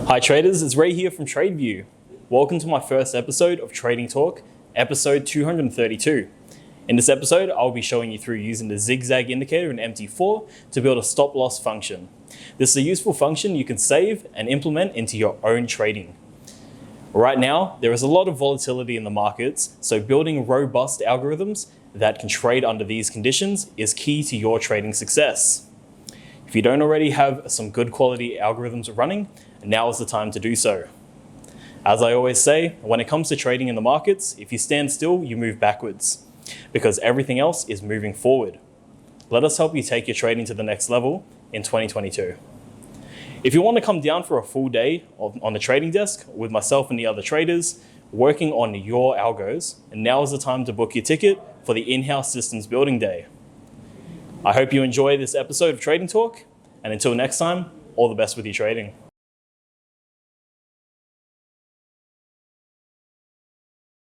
Hi traders, it's Ray here from TradeView. Welcome to my first episode of Trading Talk, episode 232. In this episode, I'll be showing you through using the ZigZag indicator in MT4 to build a stop loss function. This is a useful function you can save and implement into your own trading. Right now, there is a lot of volatility in the markets, so building robust algorithms that can trade under these conditions is key to your trading success. If you don't already have some good quality algorithms running, now is the time to do so. As I always say, when it comes to trading in the markets, if you stand still, you move backwards, because everything else is moving forward. Let us help you take your trading to the next level in 2022. If you want to come down for a full day on the trading desk with myself and the other traders working on your algos, now is the time to book your ticket for the in-house systems building day. I hope you enjoy this episode of Trading Talk, and until next time, all the best with your trading.